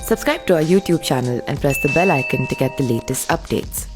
Subscribe to our YouTube channel and press the bell icon to get the latest updates.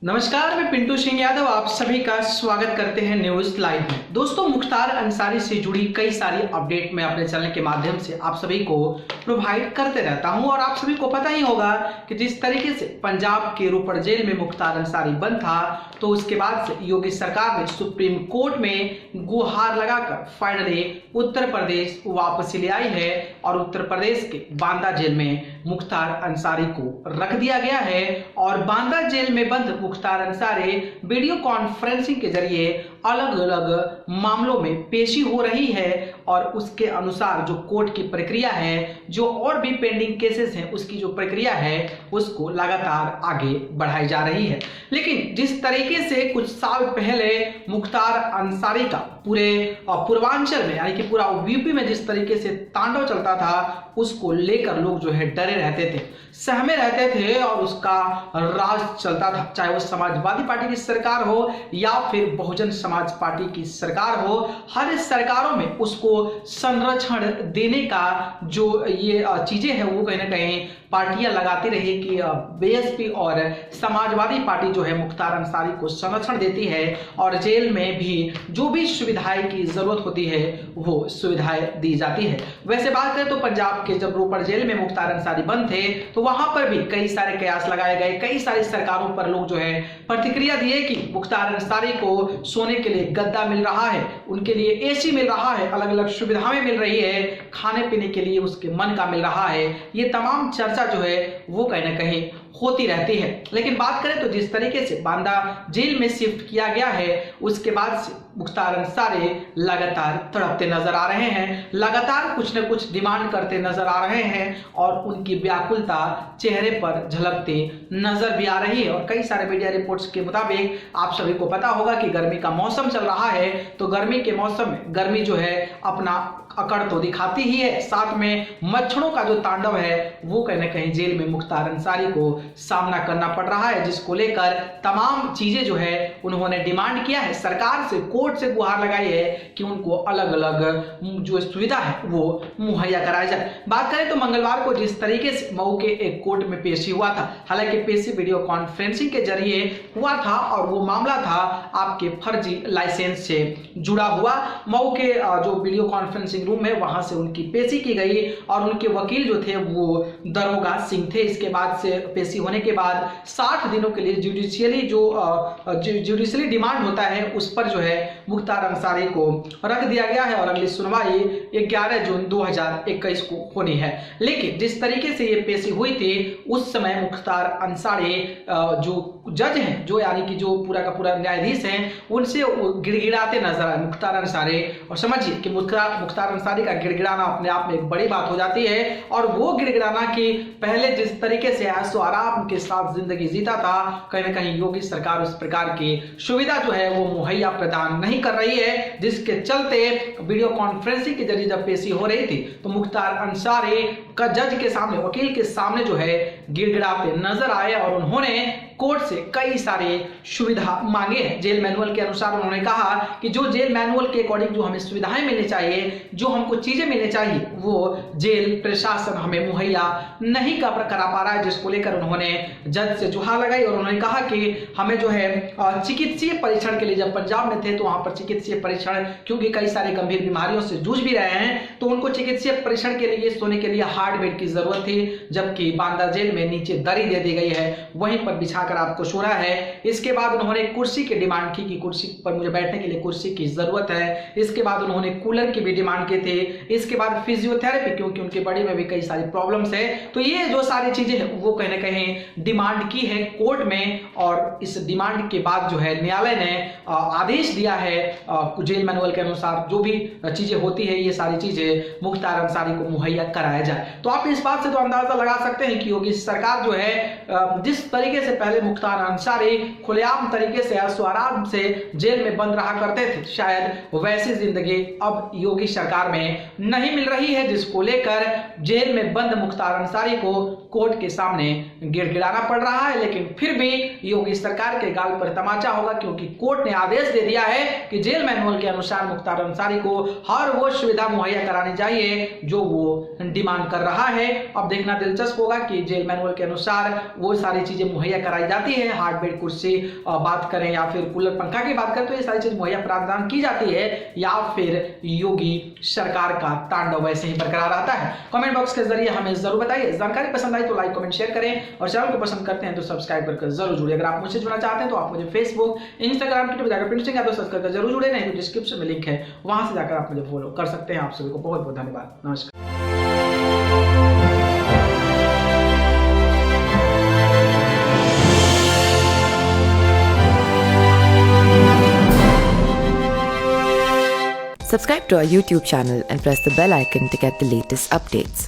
नमस्कार, मैं पिंटू सिंह यादव आप सभी का स्वागत करते हैं न्यूज लाइव में। दोस्तों, मुख्तार अंसारी से जुड़ी कई सारी अपडेट मैं अपने चैनल के माध्यम से आप सभी को प्रोवाइड करते रहता हूं और आप सभी को पता ही होगा कि जिस तरीके से पंजाब के रोपड़ जेल में मुख्तार अंसारी बंद था, तो उसके बाद से योगी सरकार ने सुप्रीम कोर्ट में गुहार लगाकर फाइनली उत्तर प्रदेश वापसी ले आई है और उत्तर प्रदेश के बांदा जेल में मुख्तार अंसारी को रख दिया गया है। और बांदा जेल में बंद मुख्तार अंसारी वीडियो कॉन्फ्रेंसिंग के जरिए अलग अलग मामलों में पेशी हो रही है और उसके अनुसार जो कोर्ट की प्रक्रिया है, जो और भी पेंडिंग केसेस हैं, उसकी जो प्रक्रिया है उसको लगातार आगे बढ़ाई जा रही है। लेकिन जिस तरीके से कुछ साल पहले मुख्तार अंसारी का पूरे पूर्वांचल में यानी कि पूरा यूपी में जिस तरीके से तांडव चलता था, उसको लेकर लोग जो है डरे रहते थे, सहमे रहते थे और उसका राज चलता था, चाहे वो समाजवादी पार्टी की सरकार हो या फिर बहुजन समाज पार्टी की सरकार हो। हर सरकारों में उसको संरक्षण देने का जो ये चीजें हैं वो कहीं ना कहीं पार्टियां लगाती रही कि बीएसपी और समाजवादी पार्टी जो है मुख्तार अंसारी को संरक्षण देती है और जेल में भी जो भी सुविधाएं की जरूरत होती है वो सुविधाएं दी जाती है। वैसे बात करें तो पंजाब के जब रोपड़ जेल में मुख्तार अंसारी बंद थे तो वहां पर भी कई सारे कयास लगाए गए, कई सारी सरकारों पर लोग जो है प्रतिक्रिया दिए कि मुख्तार अंसारी को सोने के लिए गद्दा मिल रहा है, उनके लिए एसी मिल रहा है, अलग अलग सुविधाएं मिल रही है, खाने पीने के लिए उसके मन का मिल रहा है। ये तमाम चर्चा जो है वो कहीं ना कहीं होती रहती है। लेकिन बात करें तो जिस तरीके से बांदा जेल में शिफ्ट किया गया है उसके बाद से मुख्तार अंसारी लगातार तड़पते नजर आ रहे हैं, लगातार कुछ न कुछ डिमांड करते नजर आ रहे हैं और उनकी व्याकुलता चेहरे पर झलकते नजर भी आ रही है। और कई सारे मीडिया रिपोर्ट्स के मुताबिक आप सभी को पता होगा कि गर्मी का मौसम चल रहा है, तो गर्मी के मौसम में गर्मी जो है अपना अकड़ तो दिखाती ही है, साथ में मच्छरों का जो तांडव है वो कहीं ना कहीं जेल में मुख्तार अंसारी को सामना करना पड़ रहा है, जिसको लेकर तमाम चीजें जो है उन्होंने डिमांड किया है, सरकार से कोर्ट से गुहार लगाई है कि उनको अलग अलग जो सुविधा है वो मुहैया कराया जाए। बात करें तो मंगलवार को जिस तरीके से मऊ के एक कोर्ट में पेशी हुआ था, हालांकि पेशी वीडियो कॉन्फ्रेंसिंग के जरिए हुआ था और वो मामला था आपके फर्जी लाइसेंस से जुड़ा हुआ। मऊ के जो वीडियो कॉन्फ्रेंसिंग रूम है वहां से उनकी पेशी की गई और उनके वकील जो थे वो दरोगा सिंह थे। इसके बाद से पेशी होने के बाद 60 दिनों के लिए जुडिशियली डिमांड होता है उस पर जो है मुख्तार अंसारी को रख दिया गया है और अगली सुनवाई 11 जून 2021 को होनी है। लेकिन जिस तरीके से ये पेशी हुई थी उस समय मुख्तार अंसारी जो जज हैं, जो यानी कि जो पूरा का पूरा न्यायाधीश हैं, उनसे गिड़गिड़ाते नजर आए मुख्तार अंसारी। और समझिए कि मुख्तार अंसारी का गिड़गिड़ाना अपने आप में एक बड़ी बात हो जाती है और वो गिड़गिड़ाना कि पहले जिस तरीके से ऐशो आराम के साथ जिंदगी जीता था, कहीं ना कहीं योगी सरकार उस प्रकार की सुविधा जो है वो मुहैया प्रदान नहीं कर रही है, जिसके चलते वीडियो कॉन्फ्रेंसिंग के जरिए जब पेशी हो रही थी तो मुख्तार अंसारी का जज के सामने, वकील के सामने जो है गिड़गिड़ाते नजर आए और उन्होंने कोर्ट से कई सारे सुविधा मांगे हैं। जेल मैनुअल के अनुसार उन्होंने कहा कि जो जेल मैनुअल के अकॉर्डिंग जो हमें सुविधाएं मिलनी चाहिए, जो हमको चीजें मिलनी चाहिए, वो जेल प्रशासन हमें मुहैया नहीं करा पा रहा है, जिसको लेकर उन्होंने जज से गुहार लगाई और उन्होंने कहा कि हमें जो है चिकित्सीय परीक्षण के लिए, जब पंजाब में थे तो वहां पर चिकित्सीय परीक्षण, क्योंकि कई सारे गंभीर बीमारियों से जूझ भी रहे हैं, तो उनको चिकित्सीय परीक्षण के लिए सोने के लिए हार्ड बेड की जरूरत थी, जबकि बांदा जेल में नीचे दरी दे दी गई है, वहीं पर बिछा कर आपको सोना है। इसके बाद उन्होंने कुर्सी की डिमांड की कि कुर्सी पर मुझे बैठने के लिए कुर्सी की जरूरत है। इसके बाद उन्होंने कूलर की भी डिमांड की थी। इसके बाद फिजियोथेरेपी, क्योंकि उनके बॉडी में भी कई सारी प्रॉब्लम्स है। तो ये जो सारी चीजें हैं वो कहीं ना कहीं डिमांड की है कोर्ट में और इस डिमांड के बाद जो है न्यायालय ने आदेश दिया है जेल मैनुअल के अनुसार जो भी चीजें होती है ये सारी चीजें मुख्तार अंसारी को मुहैया कराया जाए। तो आप इस बात से तो अंदाजा लगा सकते हैं कि योगी सरकार जो है जिस तरीके से पहले पहले मुख्तार अंसारी खुलेआम तरीके से ऐशोआराम से जेल में बंद रहा करते थे। शायद वैसी जिंदगी अब योगी सरकार में नहीं मिल रही है, जिसको लेकर जेल में बंद मुख्तार अंसारी को कोर्ट के सामने गिड़गिड़ाना पड़ रहा है। लेकिन फिर भी योगी सरकार के गाल पर तमाचा होगा, क्योंकि कोर्ट ने आदेश दे दिया है कि जेल मैनुअल के अनुसार मुख्तार अंसारी को हर वो सुविधा मुहैया करानी चाहिए जो वो डिमांड कर रहा है। अब देखना दिलचस्प होगा कि जेल मैनुअल के अनुसार वो सारी चीजें मुहैया कराई जाती है। हार्ड बेड कुर्सी बात करें या फिर कूलर पंखा की बात करें तो ये सारी चीज मुहैया प्रदान की जाती है, या फिर योगी सरकार का तांडव वैसे ही बरकरार रहता है। कमेंट बॉक्स के जरिए हमें जरूर बताइए। जानकारी पसंद आई तो लाइक कमेंट शेयर करें और चैनल को पसंद करते हैं तो सब्सक्राइब करके जरूर जुड़िए। अगर आप मुझसे जुड़ना चाहते हैं तो आप मुझे फेसबुक, इंस्टाग्राम, ट्विटर जाकर प्रिंट सिंह यादव सर्च करके जरूर जुड़े, नहीं तो डिस्क्रिप्शन में लिंक है, वहां से जाकर आप मुझे फॉलो कर सकते हैं। आप सभी को बहुत बहुत धन्यवाद। नमस्कार। Subscribe to our YouTube channel and press the bell icon to get the latest updates.